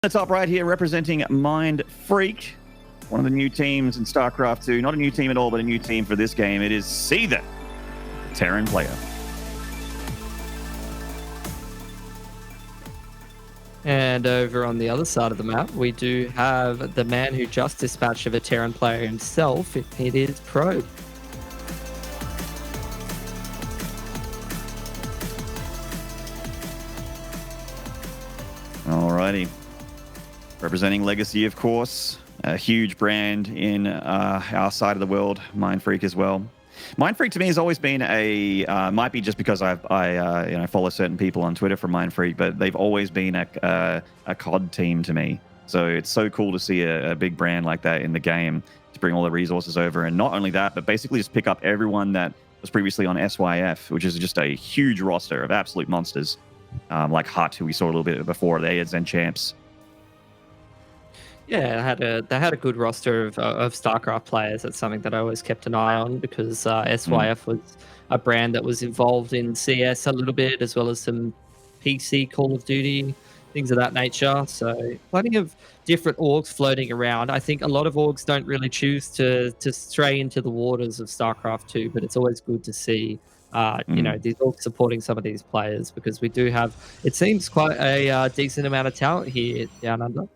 The top right here representing Mind Freak, one of the new teams in StarCraft 2. Not a new team at all, but a new team for this game. It is Seithe, Terran player. And over on the other side of the map, we do have the man who just dispatched of a Terran player himself. It is Probe. Alrighty. Representing Legacy, of course. A huge brand in our side of the world. Mind Freak as well. Mind Freak to me has always been a, might be just because I follow certain people on Twitter from Mind Freak, but they've always been a COD team to me. So it's so cool to see a big brand like that in the game to bring all the resources over. And not only that, but basically just pick up everyone that was previously on SYF, which is just a huge roster of absolute monsters. Like Hut, who we saw a little bit before. They had Zen champs. Yeah, they had a good roster of StarCraft players. That's something that I always kept an eye on because SYF was a brand that was involved in CS a little bit, as well as some PC Call of Duty, things of that nature. So plenty of different orgs floating around. I think a lot of orgs don't really choose to stray into the waters of StarCraft 2, but it's always good to see these orgs supporting some of these players because we do have, it seems, quite a decent amount of talent here down under.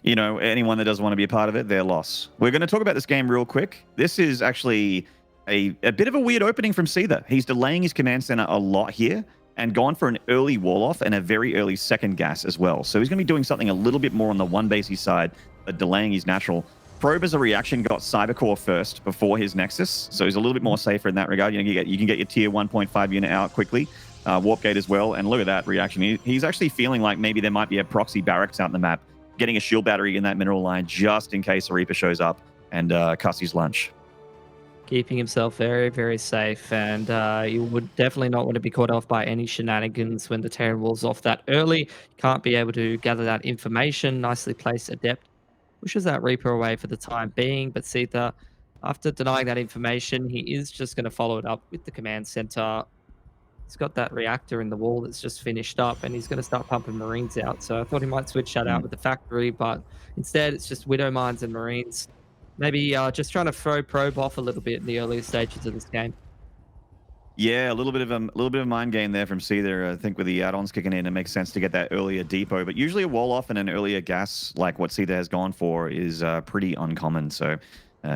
You know, anyone that doesn't want to be a part of it, their loss. We're going to talk about this game real quick. This is actually a bit of a weird opening from Seithe. He's delaying his command center a lot here and gone for an early wall-off and a very early second gas as well. So he's going to be doing something a little bit more on the one basey side, but delaying his natural. Probe as a reaction got Cybercore first before his Nexus, so he's a little bit more safer in that regard. You can get your tier 1.5 unit out quickly. Warp gate as well, and look at that reaction. He's actually feeling like maybe there might be a proxy barracks out in the map, getting a shield battery in that mineral line just in case a Reaper shows up and cuts his lunch. Keeping himself very, very safe, and you would definitely not want to be caught off by any shenanigans when the Terran wall's off that early. You can't be able to gather that information. Nicely placed Adept pushes that Reaper away for the time being, but Seithe, after denying that information, he is just going to follow it up with the command center. He's got that reactor in the wall that's just finished up, and he's going to start pumping Marines out. So I thought he might switch that out with the factory, but instead it's just Widow Mines and Marines. Maybe just trying to throw Probe off a little bit in the earlier stages of this game. Yeah, a little bit of mind game there from Seithe. I think with the add-ons kicking in, it makes sense to get that earlier depot. But usually a wall off and an earlier gas, like what Seithe has gone for, is pretty uncommon. So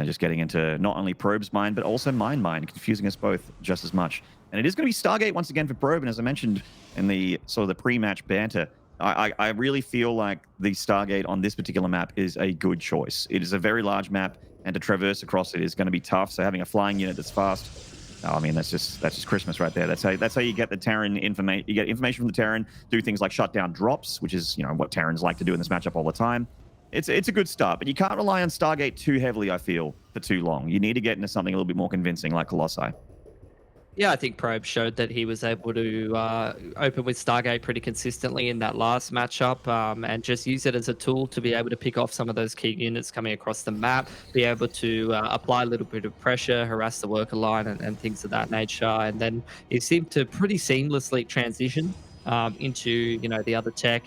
just getting into not only Probe's mind, but also my mind, confusing us both just as much. And it is going to be Stargate once again for Probe. And as I mentioned in the sort of the pre-match banter, I really feel like the Stargate on this particular map is a good choice. It is a very large map, and to traverse across it is going to be tough. So having a flying unit that's fast, I mean, that's just Christmas right there. That's how you get the Terran information. You get information from the Terran, do things like shut down drops, which is what Terrans like to do in this matchup all the time. It's a good start, but you can't rely on Stargate too heavily, I feel, for too long. You need to get into something a little bit more convincing, like Colossi. Yeah, I think Probe showed that he was able to open with Stargate pretty consistently in that last matchup and just use it as a tool to be able to pick off some of those key units coming across the map, be able to apply a little bit of pressure, harass the worker line and things of that nature. And then he seemed to pretty seamlessly transition into the other tech,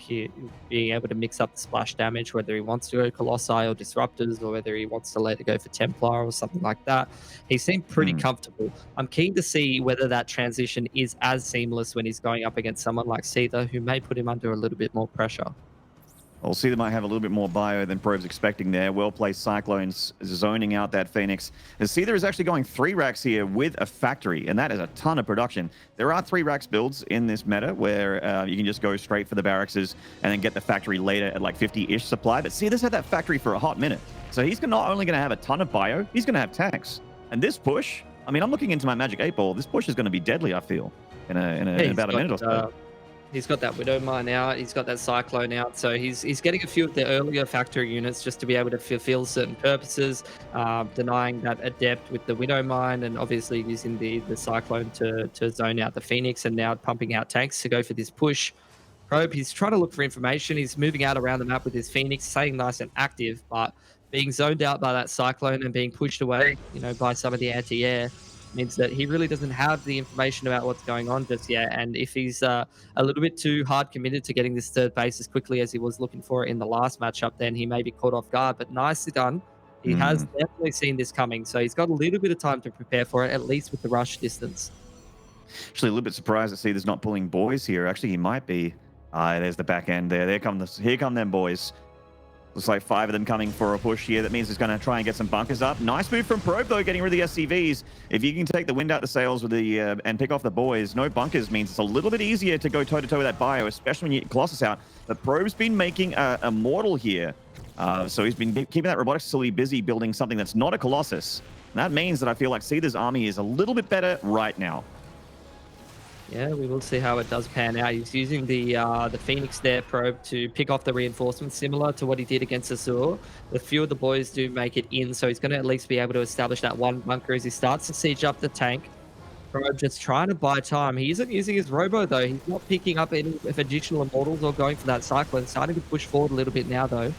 being able to mix up the splash damage, whether he wants to go Colossi or Disruptors, or whether he wants to let it go for Templar or something like that. He seemed pretty comfortable. I'm keen to see whether that transition is as seamless when he's going up against someone like Seithe, who may put him under a little bit more pressure. Well, Seithe might have a little bit more bio than Probe's expecting there. Well-placed Cyclones zoning out that Phoenix. As Seithe is actually going 3 racks here with a factory, and that is a ton of production. There are 3 racks builds in this meta where you can just go straight for the barracks and then get the factory later at like 50-ish supply. But Seithe's had that factory for a hot minute. So he's not only going to have a ton of bio, he's going to have tanks. And this push, I mean, I'm looking into my Magic 8 Ball. This push is going to be deadly, I feel, in about a minute or so. He's got that Widow Mine out. He's got that Cyclone out. So he's getting a few of the earlier factory units just to be able to fulfill certain purposes, denying that Adept with the Widow Mine, and obviously using the Cyclone to zone out the Phoenix, and now pumping out tanks to go for this push. Probe, he's trying to look for information. He's moving out around the map with his Phoenix, staying nice and active, but being zoned out by that Cyclone and being pushed away, by some of the anti-air. means that he really doesn't have the information about what's going on just yet. And if he's a little bit too hard committed to getting this third base as quickly as he was looking for in the last matchup, then he may be caught off guard. But nicely done. He has Mm. definitely seen this coming, so he's got a little bit of time to prepare for it, at least with the rush distance. Actually, a little bit surprised to see there's not pulling boys here. Actually, he might be. There's the back end there. Here come them boys. Looks like 5 of them coming for a push here. That means he's going to try and get some bunkers up. Nice move from Probe, though, getting rid of the SCVs. If you can take the wind out the sails with the and pick off the boys, no bunkers means it's a little bit easier to go toe-to-toe with that bio, especially when you get Colossus out. But Probe's been making a mortal here. So he's been keeping that robotics facility busy building something that's not a Colossus. And that means that I feel like Seithe's army is a little bit better right now. Yeah, we will see how it does pan out. He's using the Phoenix there probe to pick off the reinforcements, similar to what he did against Azure. A few of the boys do make it in, so he's going to at least be able to establish that one bunker as he starts to siege up the tank. Probe just trying to buy time. He isn't using his robo, though. He's not picking up any additional immortals or going for that cyclone. Starting to push forward a little bit now, though.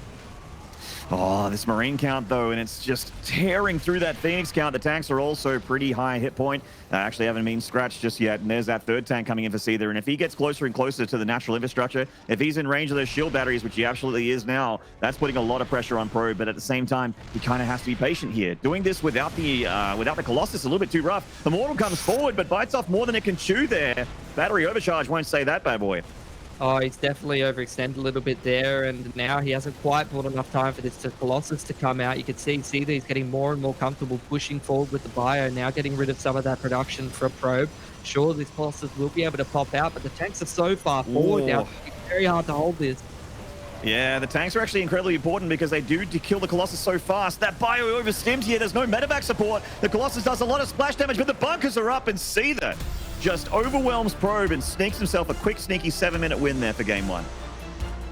Oh, this Marine count, though, and it's just tearing through that Phoenix count. The tanks are also pretty high hit point. Actually haven't been scratched just yet. And there's that third tank coming in for Seithe. And if he gets closer and closer to the natural infrastructure, if he's in range of those shield batteries, which he absolutely is now, that's putting a lot of pressure on Probe. But at the same time, he kind of has to be patient here. Doing this without the Colossus, a little bit too rough. The Mortal comes forward, but bites off more than it can chew there. Battery overcharge won't say that, bad boy. Oh, he's definitely overextended a little bit there, and now he hasn't quite bought enough time for this Colossus to come out. You can see that he's getting more and more comfortable pushing forward with the bio, now getting rid of some of that production for Probe. Sure, this Colossus will be able to pop out, but the tanks are so far forward now. It's very hard to hold this. Yeah, the tanks are actually incredibly important because they do kill the Colossus so fast. That bio overstimmed here. There's no medevac support. The Colossus does a lot of splash damage, but the bunkers are up, and Seithe just overwhelms Probe and sneaks himself a quick, sneaky 7-minute win there for game 1.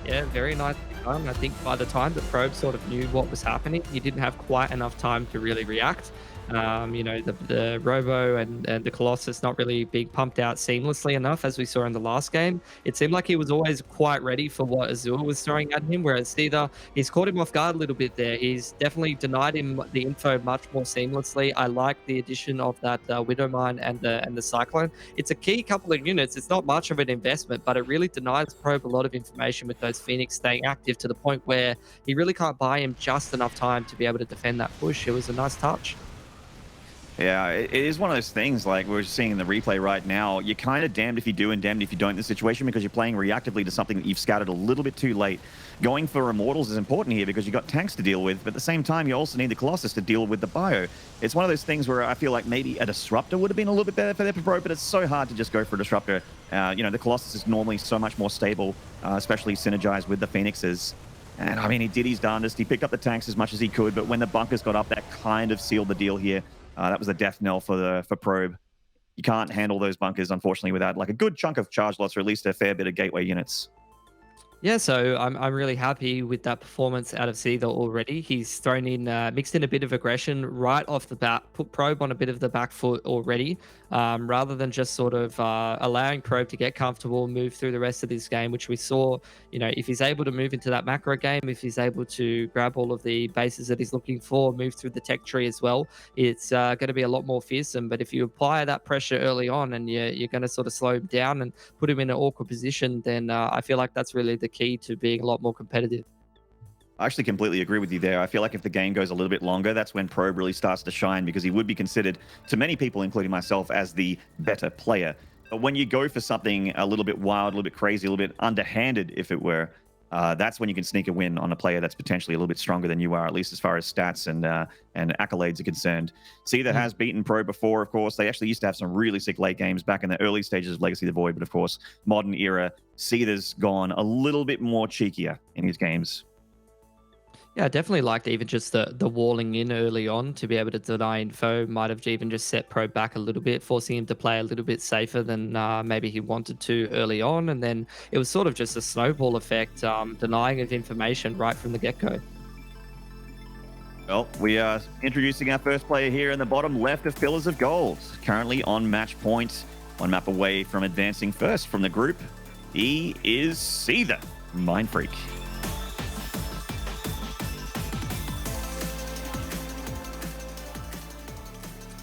Yeah, very nice done. I think by the time that Probe sort of knew what was happening, he didn't have quite enough time to really react. You know, the Robo and the Colossus not really being pumped out seamlessly enough, as we saw in the last game. It seemed like he was always quite ready for what Azure was throwing at him, whereas Seithe, he's caught him off guard a little bit there. He's definitely denied him the info much more seamlessly. I like the addition of that Widow Mine and the Cyclone. It's a key couple of units. It's not much of an investment, but it really denies Probe a lot of information with those Phoenix staying active to the point where he really can't buy him just enough time to be able to defend that push. It was a nice touch. Yeah, it is one of those things, like we're seeing in the replay right now. You're kind of damned if you do and damned if you don't in this situation because you're playing reactively to something that you've scouted a little bit too late. Going for Immortals is important here because you've got tanks to deal with, but at the same time, you also need the Colossus to deal with the bio. It's one of those things where I feel like maybe a Disruptor would have been a little bit better for their Pro, but it's so hard to just go for a Disruptor. You know, the Colossus is normally so much more stable, especially synergized with the Phoenixes. And I mean, he did his darndest. He picked up the tanks as much as he could, but when the bunkers got up, that kind of sealed the deal here. That was a death knell for Probe. You can't handle those bunkers, unfortunately, without like a good chunk of charge loss or at least a fair bit of gateway units. Yeah, so I'm really happy with that performance out of Seithe already. He's thrown in, mixed in a bit of aggression right off the bat, put Probe on a bit of the back foot already, rather than just sort of allowing Probe to get comfortable, move through the rest of this game, which we saw, you know, if he's able to move into that macro game, if he's able to grab all of the bases that he's looking for, move through the tech tree as well, it's going to be a lot more fearsome. But if you apply that pressure early on and you're going to sort of slow him down and put him in an awkward position, then I feel like that's really the key to being a lot more competitive. I actually completely agree with you there. I feel like if the game goes a little bit longer, that's when Probe really starts to shine because he would be considered, to many people, including myself, as the better player. But when you go for something a little bit wild, a little bit crazy, a little bit underhanded, if it were, that's when you can sneak a win on a player that's potentially a little bit stronger than you are, at least as far as stats and accolades are concerned. Seithe has beaten Probe before, of course. They actually used to have some really sick late games back in the early stages of Legacy of the Void, but of course, modern era, Seithe's gone a little bit more cheekier in his games. Yeah, I definitely liked even just the walling in early on to be able to deny info. Might have even just set Probe back a little bit, forcing him to play a little bit safer than maybe he wanted to early on. And then it was sort of just a snowball effect, denying of information right from the get-go. Well, we are introducing our first player here in the bottom left of Pillars of Gold. Currently on match point, one map away from advancing first from the group. He is Seithe, Mind Freak.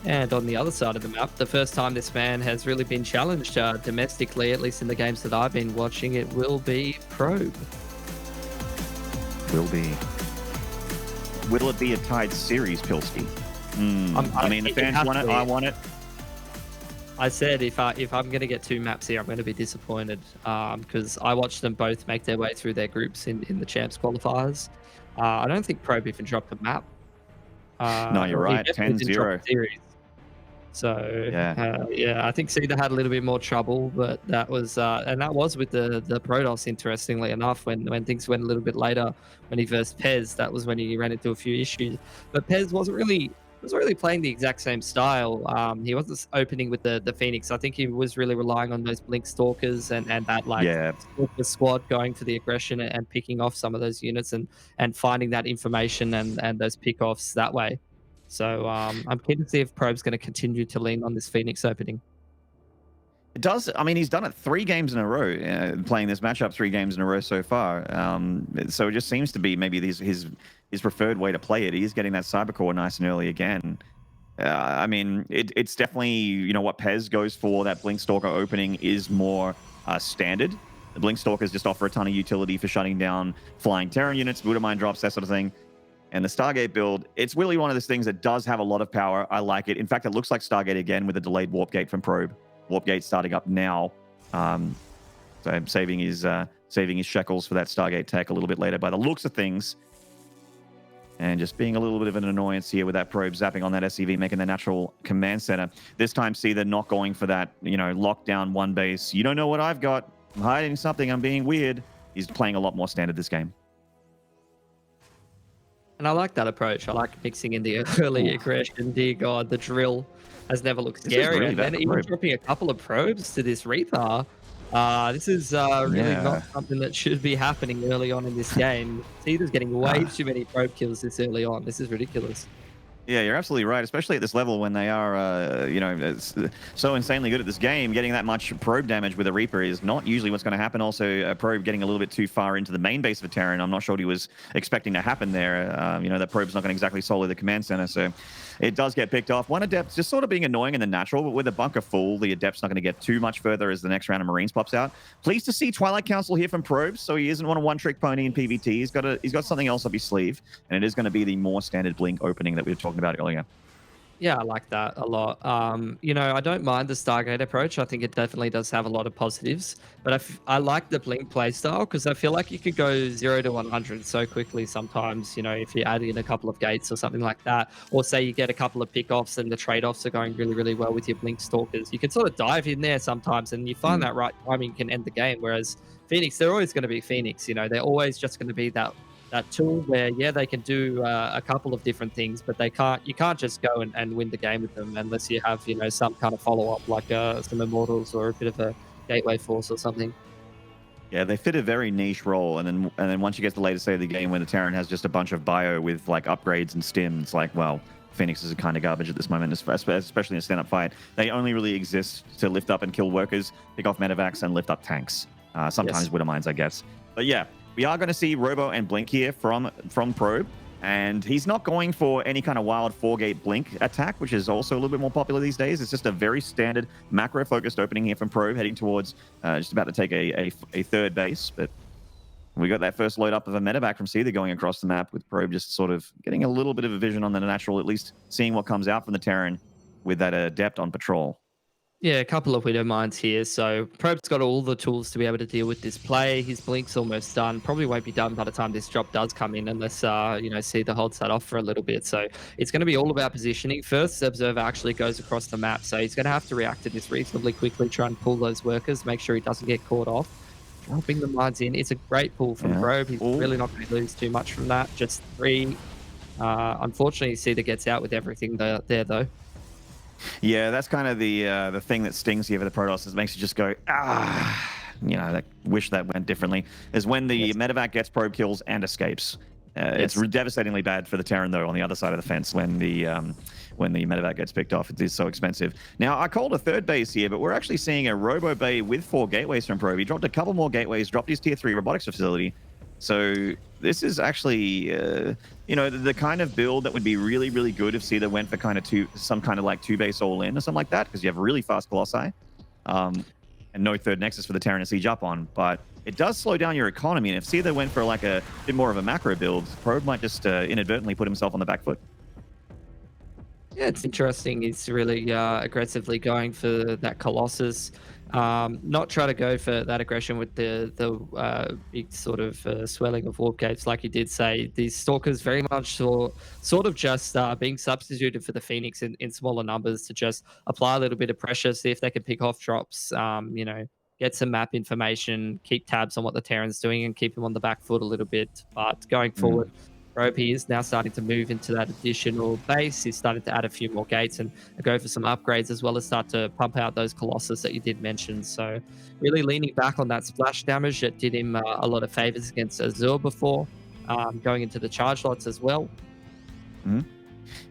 And on the other side of the map, the first time this man has really been challenged domestically, at least in the games that I've been watching, it will be Probe. Will be. Will it be a tied series, Pilsky? I mean, the fans want it. I want it. I said if I'm going to get 2 maps here, I'm going to be disappointed because I watched them both make their way through their groups in the champs qualifiers. I don't think Probe even dropped a map. No, you're right. 10-0. So yeah, I think Seithe had a little bit more trouble, but that was with the Protoss. Interestingly enough, when things went a little bit later, when he versed Pez, that was when he ran into a few issues. But Pez wasn't really playing the exact same style. He wasn't opening with the Phoenix. I think he was really relying on those Blink Stalkers and that Stalker squad going for the aggression and picking off some of those units and finding that information and those pick-offs that way. So I'm keen to see if Probe's going to continue to lean on this Phoenix opening. It does. I mean, he's done it 3 games in a row, playing this matchup 3 games in a row so far. So it just seems to be maybe his preferred way to play it. He's getting that Cybercore nice and early again. I mean, it's definitely, you know, what Pez goes for. That Blink Stalker opening is more standard. The Blink Stalkers just offer a ton of utility for shutting down flying Terran units, Buddha Mine drops, that sort of thing. And the Stargate build, it's really one of those things that does have a lot of power. I like it. In fact, it looks like Stargate again with a delayed Warp Gate from Probe. Warp Gate starting up now. So I'm saving his shekels for that Stargate tech a little bit later by the looks of things. And just being a little bit of an annoyance here with that Probe zapping on that SCV, making the natural command center. This time, Seithe not going for that, you know, lockdown 1 base. You don't know what I've got. I'm hiding something. I'm being weird. He's playing a lot more standard this game. And I like that approach. I like mixing in the early aggression. Dear God, the drill has never looked scary. And then even dropping a couple of probes to this Reaper. This is really not something that should be happening early on in this game. Seithe's getting way too many probe kills this early on. This is ridiculous. Yeah, you're absolutely right, especially at this level when they are, you know, so insanely good at this game. Getting that much probe damage with a Reaper is not usually what's going to happen. Also, Probe getting a little bit too far into the main base of a Terran. I'm not sure what he was expecting to happen there. You know, that Probe's not going to exactly solo the command center, so it does get picked off. One Adept just sort of being annoying in the natural, but with a bunker full, the Adept's not going to get too much further as the next round of Marines pops out. Pleased to see Twilight Council here from Probe, so he isn't on a one-trick pony in PvT. He's got something else up his sleeve, and it is going to be the more standard Blink opening that we were talking about earlier. Yeah, I like that a lot. You know, I don't mind the Stargate approach. I think it definitely does have a lot of positives. But I like the Blink playstyle because I feel like you could go 0 to 100 so quickly sometimes, you know, if you add in a couple of gates or something like that. Or say you get a couple of pick-offs and the trade-offs are going really, really well with your Blink Stalkers. You can sort of dive in there sometimes and you find that right timing can end the game. Whereas Phoenix, they're always going to be Phoenix. You know, they're always just going to be that tool where, yeah, they can do a couple of different things, but you can't just go and win the game with them unless you have, you know, some kind of follow-up like some Immortals or a bit of a Gateway Force or something. Yeah, they fit a very niche role, and then once you get to the later stage of the game when the Terran has just a bunch of bio with like upgrades and stim, it's like, well, Phoenix is a kind of garbage at this moment, especially in a stand-up fight. They only really exist to lift up and kill workers, pick off medevacs, and lift up tanks. Sometimes Widow Mines, I guess. But yeah, we are going to see Robo and Blink here from Probe, and he's not going for any kind of wild 4-gate Blink attack, which is also a little bit more popular these days. It's just a very standard macro-focused opening here from Probe, heading towards just about to take a third base. But we got that first load up of a medevac from Seithe going across the map, with Probe just sort of getting a little bit of a vision on the natural, at least seeing what comes out from the Terran with that Adept on patrol. Yeah, a couple of Widow Mines here. So Probe's got all the tools to be able to deal with this play. His Blink's almost done. Probably won't be done by the time this drop does come in unless, you know, Seithe holds that off for a little bit. So it's going to be all about positioning. First, Observer actually goes across the map. So he's going to have to react to this reasonably quickly, try and pull those workers, make sure he doesn't get caught off. Dropping the mines in. It's a great pull from Probe. He's really not going to lose too much from that. Just 3. Unfortunately, Seithe gets out with everything there, though. Yeah, that's kind of the thing that stings here for the Protoss. It makes you just go, you know, I wish that went differently. Is when the medevac gets probe kills and escapes. It's devastatingly bad for the Terran, though, on the other side of the fence when the medevac gets picked off. It is so expensive. Now, I called a third base here, but we're actually seeing a Robo Bay with 4 gateways from Probe. He dropped a couple more gateways, dropped his tier 3 robotics facility. So this is actually, you know, the kind of build that would be really, really good if Seithe went for kind of some kind of like two-base all-in or something like that, because you have really fast Colossi, and no third Nexus for the Terran to siege up on. But it does slow down your economy, and if Seithe went for like a bit more of a macro build, Probe might just inadvertently put himself on the back foot. Yeah, it's interesting. He's really aggressively going for that Colossus. Not try to go for that aggression with the big sort of swelling of warp gates, like you did say. These Stalkers very much sort of just being substituted for the Phoenix in smaller numbers to just apply a little bit of pressure, see if they can pick off drops, you know, get some map information, keep tabs on what the Terran's doing, and keep him on the back foot a little bit. But going forward, Rope, he is now starting to move into that additional base. He's starting to add a few more gates and go for some upgrades, as well as start to pump out those Colossus that you did mention. So really leaning back on that splash damage that did him a lot of favors against Azure before, going into the charge lots as well. Mm-hmm.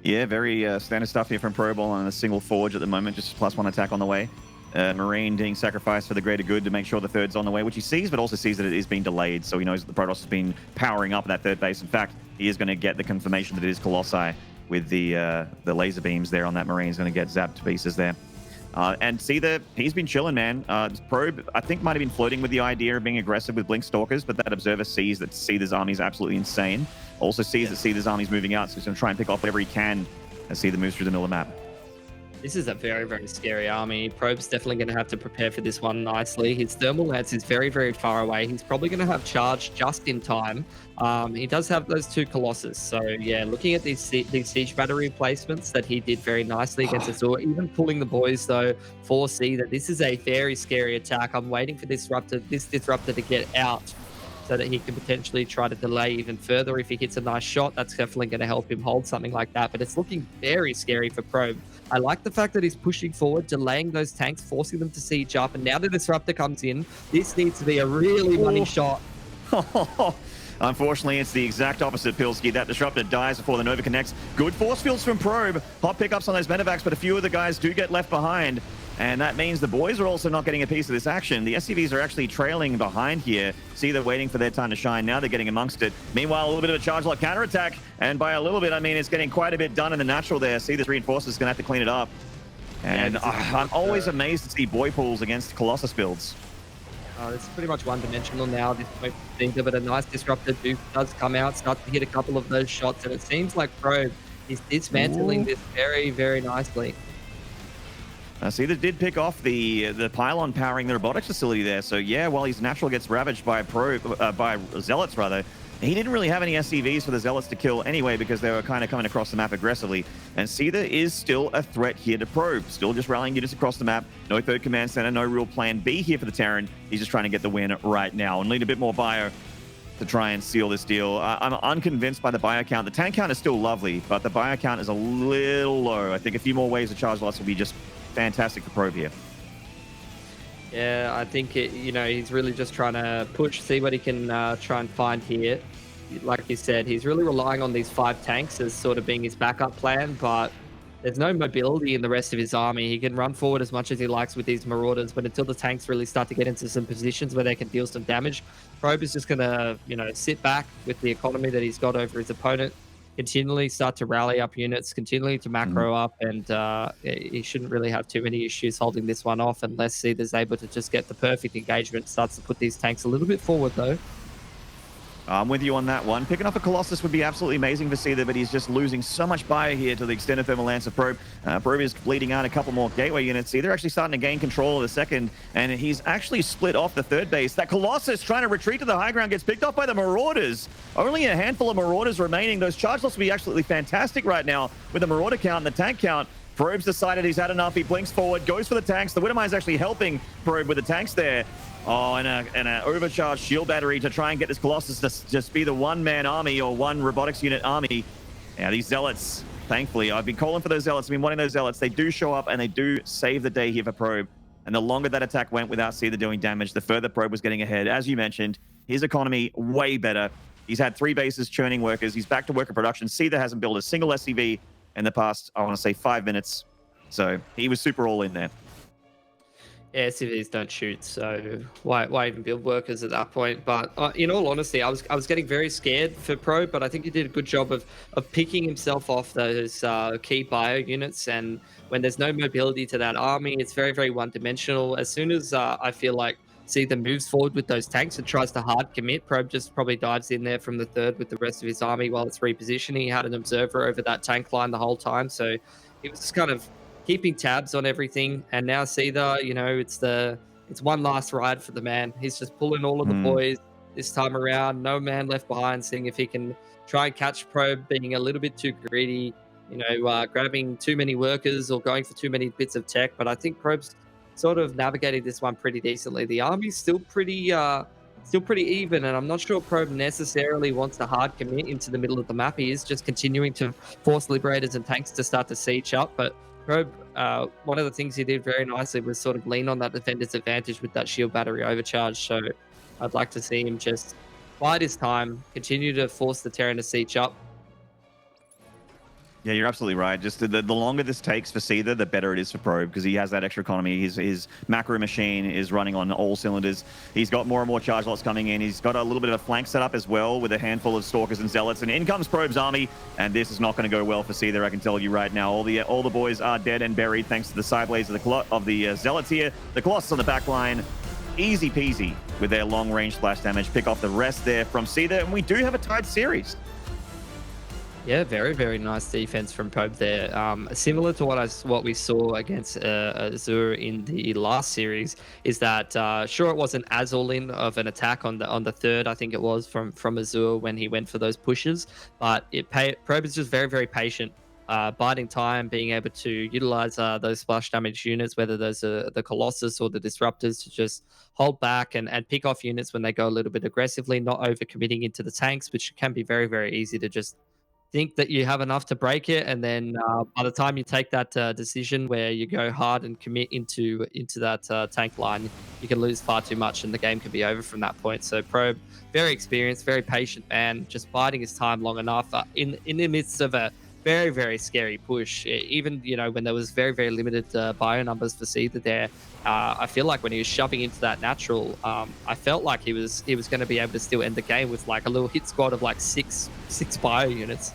Yeah, very standard stuff here from Probe on a single forge at the moment, just +1 attack on the way. Marine being sacrificed for the greater good to make sure the third's on the way, which he sees, but also sees that it is being delayed. So he knows that the Protoss has been powering up that third base. In fact, he is going to get the confirmation that it is Colossi with the laser beams there on that Marine. He's going to get zapped to pieces there. And Seithe, he's been chilling, man. Probe, I think, might have been flirting with the idea of being aggressive with Blink Stalkers, but that Observer sees that Seithe's army is absolutely insane. Also sees that Seithe's army is moving out, so he's going to try and pick off whatever he can as Seithe moves through the middle of the map. This is a very, very scary army. Probe's definitely going to have to prepare for this one nicely. His thermal lance is very, very far away. He's probably going to have charge just in time. He does have those two Colossus. So, yeah, looking at these siege battery placements that he did very nicely against Azure, even pulling the boys, though, for that this is a very scary attack. I'm waiting for this disruptor to get out so that he can potentially try to delay even further. If he hits a nice shot, that's definitely going to help him hold something like that. But it's looking very scary for Probe. I like the fact that he's pushing forward, delaying those tanks, forcing them to siege up. And now the disruptor comes in, this needs to be a really money shot. Unfortunately, it's the exact opposite, Pilsky. That disruptor dies before the Nova connects. Good force fields from Probe. Hot pickups on those medevacs, but a few of the guys do get left behind. And that means the boys are also not getting a piece of this action. The SCVs are actually trailing behind here. See, they're waiting for their time to shine. Now they're getting amongst it. Meanwhile, a little bit of a charge lot counterattack. And by a little bit, I mean, it's getting quite a bit done in the natural there. See, this reinforcer is going to have to clean it up. And I'm always amazed to see boy pools against Colossus builds. It's pretty much one-dimensional now. This point, but a nice disruptor does come out, starts to hit a couple of those shots. And it seems like Probe is dismantling this very, very nicely. Seithe did pick off the pylon powering the robotics facility there. So yeah, while his natural gets ravaged by by Zealots rather, he didn't really have any SCVs for the Zealots to kill anyway because they were kind of coming across the map aggressively. And Seithe is still a threat here to Probe. Still just rallying units across the map. No third command center, no real plan B here for the Terran. He's just trying to get the win right now and need a bit more bio to try and seal this deal. I'm unconvinced by the bio count. The tank count is still lovely, but the bio count is a little low. I think a few more waves of charge lots will be just fantastic for Probe here. Yeah, I think he's really just trying to push, see what he can try and find here. Like you said, he's really relying on these 5 tanks as sort of being his backup plan, but there's no mobility in the rest of his army. He can run forward as much as he likes with these Marauders, but until the tanks really start to get into some positions where they can deal some damage, Probe is just going to, sit back with the economy that he's got over his opponent, continually start to rally up units, continually to macro up, and he shouldn't really have too many issues holding this one off unless Seithe's able to just get the perfect engagement. Starts to put these tanks a little bit forward, though. I'm with you on that one. Picking up a Colossus would be absolutely amazing for Seithe, but he's just losing so much bio here to the extended thermal lance of Probe. Probe is bleeding out a couple more gateway units. Seithe actually starting to gain control of the second, and he's actually split off the third base. That Colossus trying to retreat to the high ground gets picked off by the Marauders. Only a handful of Marauders remaining. Those charge lots will be absolutely fantastic right now with the Marauder count and the tank count. Probe's decided he's had enough. He blinks forward, goes for the tanks. The Widowmire is actually helping Probe with the tanks there. Oh, and an overcharged shield battery to try and get this Colossus to just be the one-man army or one robotics unit army. Yeah, these Zealots, thankfully, I've been calling for those Zealots. I've been wanting those Zealots. They do show up and they do save the day here for Probe. And the longer that attack went without Seithe doing damage, the further Probe was getting ahead. As you mentioned, his economy way better. He's had 3 bases churning workers. He's back to worker production. Seithe hasn't built a single SCV in the past, I want to say 5 minutes. So he was super all in there. Yeah, civvies don't shoot, so why even build workers at that point? But in all honesty, I was getting very scared for Pro, but I think he did a good job of picking himself off those key bio units. And when there's no mobility to that army, it's very very one dimensional. As soon as I feel like Seithe moves forward with those tanks and tries to hard commit, Probe just probably dives in there from the third with the rest of his army while it's repositioning. He had an observer over that tank line the whole time, so he was just kind of keeping tabs on everything. And now Seithe, it's one last ride for the man. He's just pulling all of the Mm. boys this time around. No man left behind, seeing if he can try and catch Probe being a little bit too greedy, grabbing too many workers or going for too many bits of tech. But I think Probe's sort of navigating this one pretty decently. The army's still pretty even, and I'm not sure Probe necessarily wants to hard commit into the middle of the map. He is just continuing to force liberators and tanks to start to siege up. But Probe, one of the things he did very nicely was sort of lean on that defender's advantage with that shield battery overcharge. So I'd like to see him just bide his time, continue to force the Terran to siege up. Yeah, you're absolutely right. Just the longer this takes for Seithe, the better it is for Probe, because he has that extra economy. His macro machine is running on all cylinders. He's got more and more charge lots coming in. He's got a little bit of a flank setup as well with a handful of Stalkers and Zealots. And in comes Probe's army, and this is not going to go well for Seithe, I can tell you right now. All the boys are dead and buried thanks to the side blades of the Zealots here. The Colossus on the back line, easy peasy with their long-range splash damage. Pick off the rest there from Seithe, and we do have a tied series. Yeah, very, very nice defense from Probe there. Similar to what we saw against Azure in the last series, is that sure, it wasn't as all in of an attack on the third, I think it was from Azure when he went for those pushes, but Probe is just very, very patient, biding time, being able to utilize those splash damage units, whether those are the Colossus or the Disruptors, to just hold back and pick off units when they go a little bit aggressively, not over committing into the tanks, which can be very, very easy to just think that you have enough to break it, and then by the time you take that decision where you go hard and commit into that tank line, you can lose far too much, and the game can be over from that point. So Probe, very experienced, very patient man, just biding his time long enough in the midst of a very very scary push. Even when there was very very limited bio numbers for Seithe there, I feel like when he was shoving into that natural, I felt like he was going to be able to still end the game with like a little hit squad of like six bio units.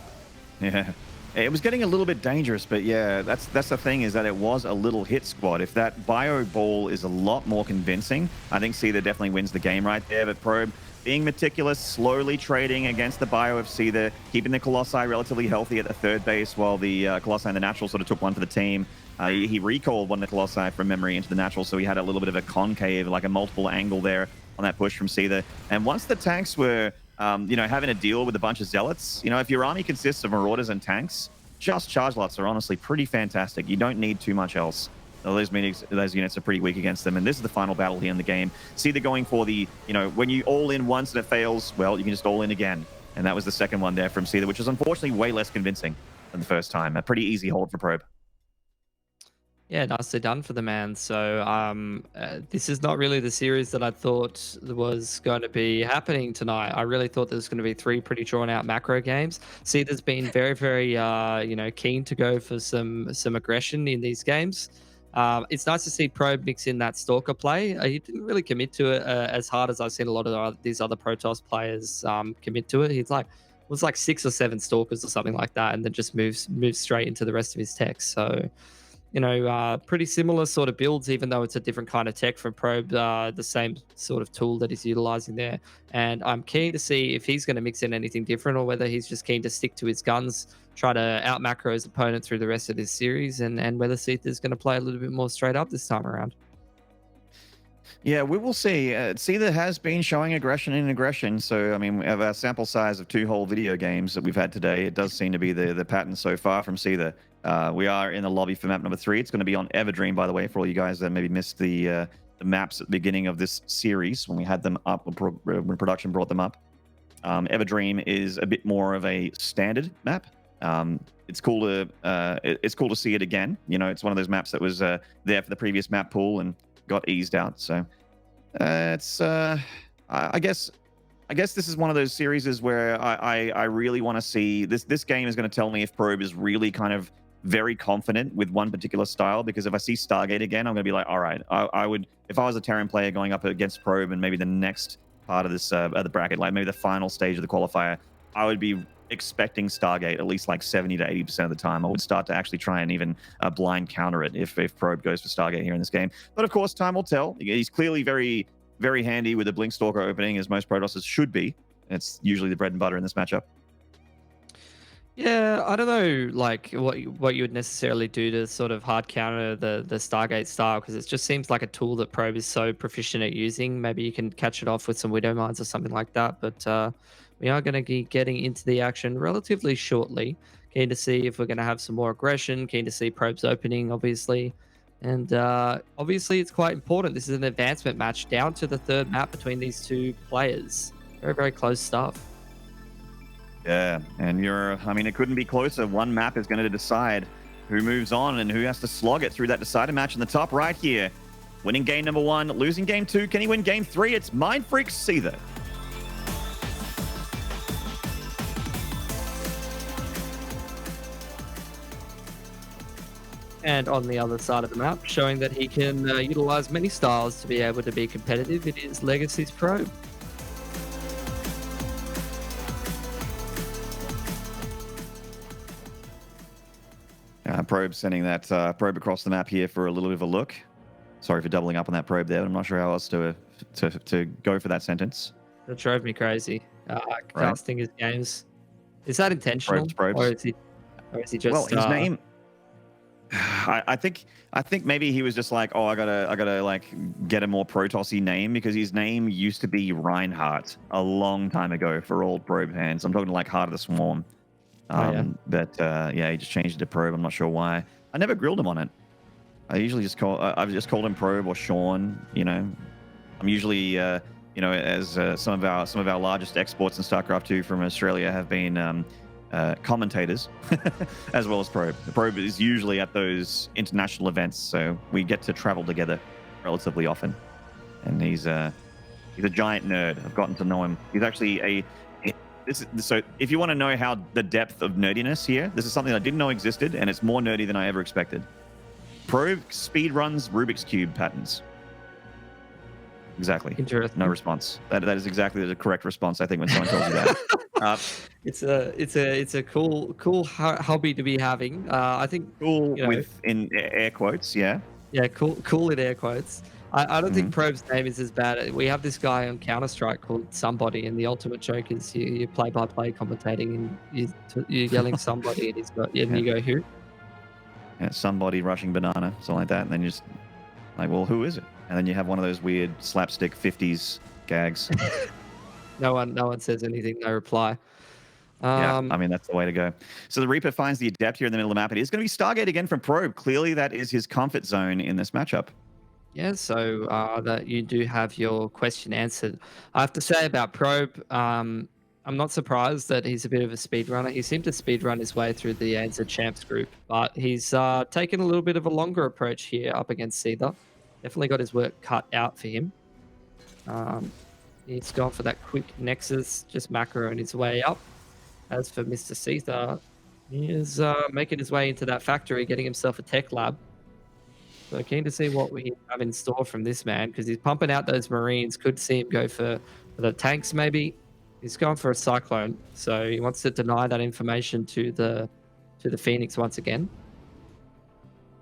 Yeah, it was getting a little bit dangerous, but yeah, that's the thing, is that it was a little hit squad. If that bio ball is a lot more convincing, I think Seithe definitely wins the game right there. But Probe being meticulous, slowly trading against the bio of Seithe, keeping the Colossi relatively healthy at the third base, while the Colossi and the Natural sort of took one for the team. He recalled one of the Colossi from memory into the Natural, so he had a little bit of a concave, like a multiple angle there on that push from Seithe. And once the tanks were having to deal with a bunch of Zealots, if your army consists of Marauders and tanks, just charge lots are honestly pretty fantastic. You don't need too much else. Those units are pretty weak against them, and this is the final battle here in the game. Seithe going for the, when you all in once and it fails, well, you can just all in again. And that was the second one there from Seithe, which was unfortunately way less convincing than the first time. A pretty easy hold for Probe. Yeah, nicely done for the man. So this is not really the series that I thought was going to be happening tonight. I really thought there was going to be three pretty drawn out macro games. Seithe has been very, very keen to go for some aggression in these games. It's nice to see Probe mix in that Stalker play. He didn't really commit to it as hard as I've seen a lot of these other Protoss players commit to it. It was like 6 or 7 Stalkers or something like that, and then just moves straight into the rest of his tech. So pretty similar sort of builds, even though it's a different kind of tech from Probe, the same sort of tool that he's utilizing there. And I'm keen to see if he's going to mix in anything different, or whether he's just keen to stick to his guns, try to out macro his opponent through the rest of this series, and whether Seithe is going to play a little bit more straight up this time around. Yeah, we will see. Seithe has been showing aggression. So, I mean, we have a sample size of 2 whole video games that we've had today. It does seem to be the pattern so far from Seithe. We are in the lobby for map number 3. It's going to be on Everdream, by the way, for all you guys that maybe missed the maps at the beginning of this series when we had them up, when production brought them up. Everdream is a bit more of a standard map. It's cool to see it again. It's one of those maps that was there for the previous map pool and got eased out. So I guess this is one of those series where I really want to see this game is going to tell me if Probe is really kind of very confident with one particular style, because if I see Stargate again, I'm going to be like, all right, I would, if I was a Terran player going up against Probe and maybe the next part of this the bracket, like maybe the final stage of the qualifier, I would be expecting Stargate at least like 70 to 80% of the time. I would start to actually try and even blind counter it if Probe goes for Stargate here in this game. But of course, time will tell. He's clearly very, very handy with the Blink Stalker opening, as most Protosses should be. It's usually the bread and butter in this matchup. Yeah, I don't know, like what you would necessarily do to sort of hard counter the Stargate style, because it just seems like a tool that Probe is so proficient at using. Maybe you can catch it off with some Widow Mines or something like that. But we are going to be getting into the action relatively shortly. Keen to see if we're going to have some more aggression. Keen to see Probe's opening, obviously. And obviously, it's quite important. This is an advancement match down to the third map between these two players. Very, very close stuff. Yeah, and I mean, it couldn't be closer. One map is going to decide who moves on and who has to slog it through that decided match in the top right here. Winning game number 1, losing game 2. Can he win game 3? It's Mind Freak Seithe. And on the other side of the map, showing that he can utilize many styles to be able to be competitive, it is Legacy's Probe. Probe sending that Probe across the map here for a little bit of a look. Sorry for doubling up on that Probe there, but I'm not sure how else to go for that sentence. That drove me crazy. Casting his games. Is that intentional? Probes. Or is he just... Well, his name... I think maybe he was just like, oh, I gotta like get a more Protossy name, because his name used to be Reinhardt a long time ago for old Probe fans. I'm talking like Heart of the Swarm. But yeah, he just changed it to Probe. I'm not sure why. I never grilled him on it. I usually just I've just called him Probe or Sean. You know, I'm usually you know, as some of our largest exports in StarCraft 2 from Australia have been commentators as well as Probe. The Probe is usually at those international events, so we get to travel together relatively often. And he's a giant nerd. I've gotten to know him. He's actually so if you want to know how the depth of nerdiness here, this is something I didn't know existed, and it's more nerdy than I ever expected. Probe speed runs Rubik's Cube patterns. Exactly. Interesting. No response. That is exactly the correct response, I think, when someone tells you that. It's a cool hobby to be having. I think cool, you know, with in air quotes, yeah. Yeah, cool in air quotes. I don't think Probe's name is as bad. We have this guy on Counter-Strike called Somebody, and the ultimate joke is you play-by-play commentating, and you're yelling somebody, and you go, who? Yeah, somebody rushing banana, something like that, and then you just like, well, who is it? And then you have one of those weird slapstick 50s gags. No one says anything, no reply. Yeah, I mean, that's the way to go. So the Reaper finds the Adept here in the middle of the map. It is going to be Stargate again from Probe. Clearly, that is his comfort zone in this matchup. Yeah, so that you do have your question answered. I have to say about Probe, I'm not surprised that he's a bit of a speedrunner. He seemed to speedrun his way through the ANZ Champs group, but he's taken a little bit of a longer approach here up against Seithe. Definitely got his work cut out for him. He's gone for that quick Nexus, just macaroing his way up. As for Mr. Seithe, he is making his way into that factory, getting himself a tech lab. So keen to see what we have in store from this man, because he's pumping out those Marines. Could see him go for the tanks maybe. He's gone for a Cyclone, so he wants to deny that information to the Phoenix once again.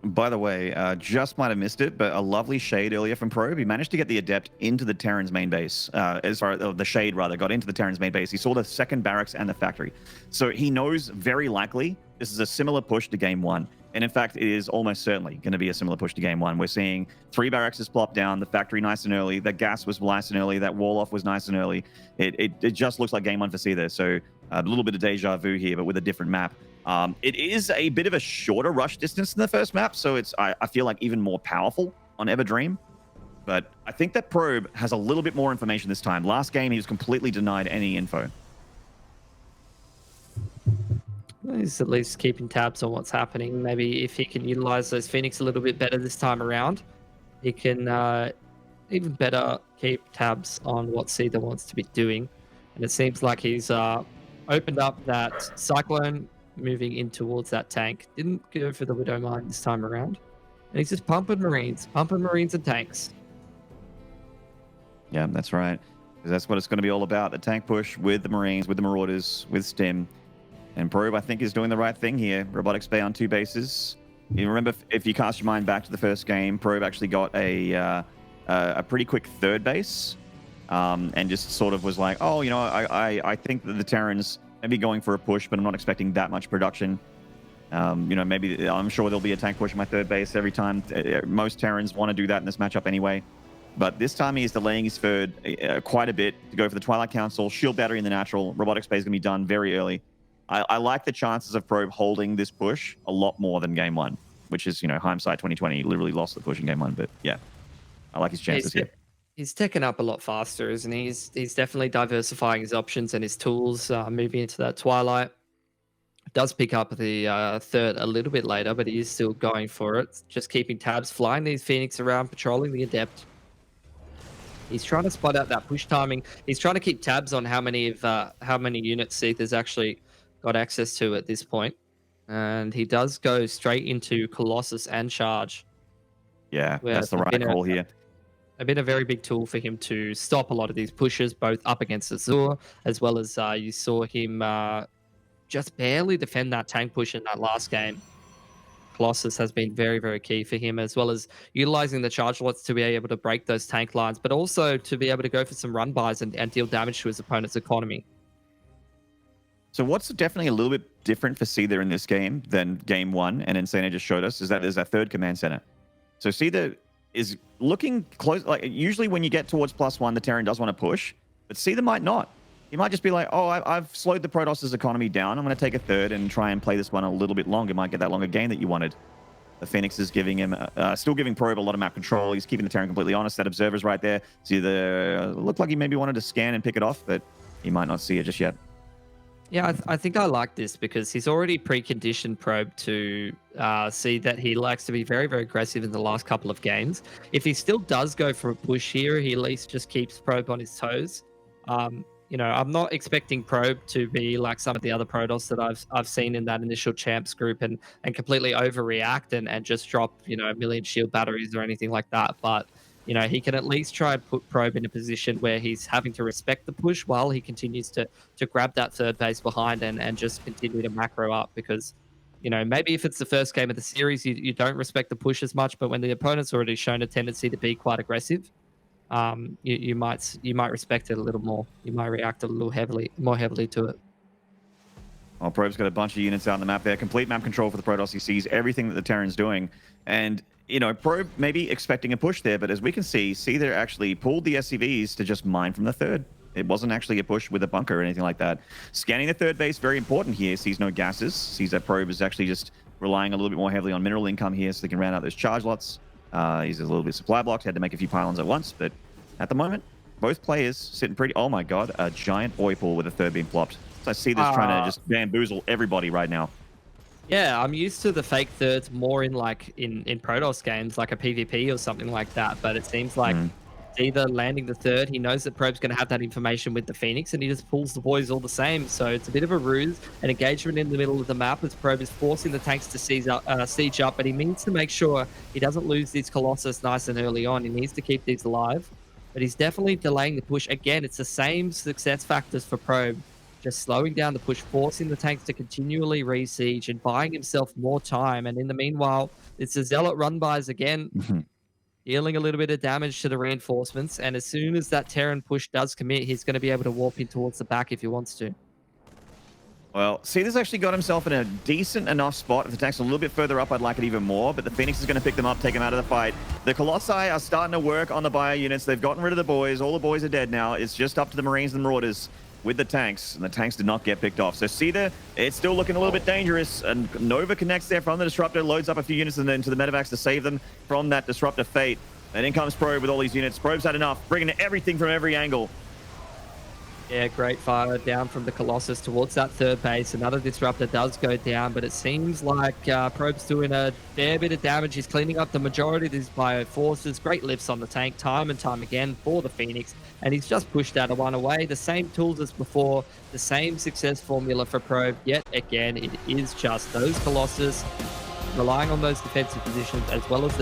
By the way, just might have missed it, but a lovely shade earlier from Probe. He managed to get the Adept into the Terran's main base. The shade, rather, got into the Terran's main base. He saw the second barracks and the factory. So he knows very likely this is a similar push to Game 1. And in fact, it is almost certainly going to be a similar push to Game 1. We're seeing 3 barracks is plopped down, the factory nice and early, the gas was nice and early, that wall off was nice and early. It just looks like Game 1 for Seithe. So a little bit of deja vu here, but with a different map. It is a bit of a shorter rush distance than the first map, so it's I feel like even more powerful on Everdream. But I think that Probe has a little bit more information this time. Last game, he was completely denied any info. He's at least keeping tabs on what's happening. Maybe if he can utilize those Phoenix a little bit better this time around, he can even better keep tabs on what Seithe wants to be doing. And it seems like he's opened up that Cyclone moving in towards that tank. Didn't go for the Widow Mine this time around. And he's just pumping Marines and tanks. Yeah, that's right. 'Cause that's what it's going to be all about. The tank push with the Marines, with the Marauders, with Stim. And Probe, I think, is doing the right thing here. Robotics Bay on 2 bases. You remember, if you cast your mind back to the first game, Probe actually got a pretty quick 3rd base. And just sort of was like, oh, you know, I think that the Terrans may be going for a push, but I'm not expecting that much production. You know, maybe I'm sure there'll be a tank push in my 3rd base every time. Most Terrans want to do that in this matchup anyway. But this time he's delaying his 3rd quite a bit to go for the Twilight Council, Shield Battery in the natural. Robotics Bay is going to be done very early. I like the chances of Probe holding this push a lot more than game 1, which is, you know, hindsight 2020. He literally lost the push in game 1. But yeah, I like his chances here. He's taken up a lot faster, isn't he? He's definitely diversifying his options and his tools, moving into that Twilight. Does pick up the 3rd a little bit later, but he is still going for it. Just keeping tabs, flying these Phoenix around, patrolling the Adept. He's trying to spot out that push timing. He's trying to keep tabs on how many units Seithe has actually got access to at this point. And he does go straight into Colossus and Charge. Yeah, that's the right call here. Been a very big tool for him to stop a lot of these pushes, both up against Azure, as well as you saw him just barely defend that tank push in that last game. Colossus has been very, very key for him, as well as utilizing the charge lots to be able to break those tank lines, but also to be able to go for some run bys and deal damage to his opponent's economy. So what's definitely a little bit different for Seithe in this game than game 1, and Insane just showed us, is that there's that 3rd command center. So Seithe is looking close. Like, usually when you get towards +1, the Terran does want to push, but Seithe might not. He might just be like, oh, I've slowed the Protoss' economy down. I'm going to take a 3rd and try and play this one a little bit longer. Might get that longer gain that you wanted. The Phoenix is giving him, still giving Probe a lot of map control. He's keeping the Terran completely honest. That Observer's right there. It's either looked like he maybe wanted to scan and pick it off, but he might not see it just yet. Yeah, I think I like this because he's already preconditioned Probe to see that he likes to be very, very aggressive in the last couple of games. If he still does go for a push here, he at least just keeps Probe on his toes. You know, I'm not expecting Probe to be like some of the other Protoss that I've seen in that initial champs group and completely overreact and just drop, you know, 1 million shield batteries or anything like that. But, you know, he can at least try and put Probe in a position where he's having to respect the push while he continues to grab that 3rd base behind and just continue to macro up because, you know, maybe if it's the first game of the series, you don't respect the push as much, but when the opponent's already shown a tendency to be quite aggressive, you might respect it a little more. You might react a little more heavily to it. Well, Probe's got a bunch of units out on the map there. Complete map control for the Protoss. He sees everything that the Terran's doing. And, you know, Probe maybe expecting a push there, but as we can see, Seithe actually pulled the SCVs to just mine from the 3rd. It wasn't actually a push with a bunker or anything like that. Scanning the 3rd base, very important here. Sees no gases. Sees that Probe is actually just relying a little bit more heavily on mineral income here so they can round out those charge lots. He's a little bit supply blocked. Had to make a few pylons at once, but at the moment, both players sitting pretty... Oh my god, a giant oi pool with a 3rd being plopped. So I see this trying to just bamboozle everybody right now. Yeah, I'm used to the fake 3rds more in like in Protoss games, like a PvP or something like that. But it seems like it's either landing the 3rd. He knows that Probe's going to have that information with the Phoenix, and he just pulls the boys all the same. So it's a bit of a ruse, an engagement in the middle of the map as Probe is forcing the tanks to siege up. But he needs to make sure he doesn't lose these Colossus nice and early on. He needs to keep these alive. But he's definitely delaying the push. Again, it's the same success factors for Probe. Just slowing down the push, forcing the tanks to continually re-siege and buying himself more time. And in the meanwhile, it's the Zealot run-bys again, dealing a little bit of damage to the reinforcements. And as soon as that Terran push does commit, he's going to be able to warp in towards the back if he wants to. Well, Seithe's actually got himself in a decent enough spot. If the tank's a little bit further up, I'd like it even more. But the Phoenix is going to pick them up, take them out of the fight. The Colossi are starting to work on the bio units. They've gotten rid of the boys. All the boys are dead now. It's just up to the Marines and the Marauders with the tanks. And the tanks did not get picked off. So Seithe, it's still looking a little bit dangerous. And Nova connects there from the Disruptor, loads up a few units and then to the Medivacs to save them from that Disruptor fate. And in comes Probe with all these units. Probe's had enough, bringing everything from every angle. Yeah, great fire down from the Colossus towards that third base. Another disruptor does go down, but it seems like Probe's doing a fair bit of damage. He's cleaning up the majority of these bio forces. Great lifts on the tank time and time again for the Phoenix, and he's just pushed out a one away. The same tools as before, the same success formula for Probe. Yet again, it is just those Colossus relying on those defensive positions as well as the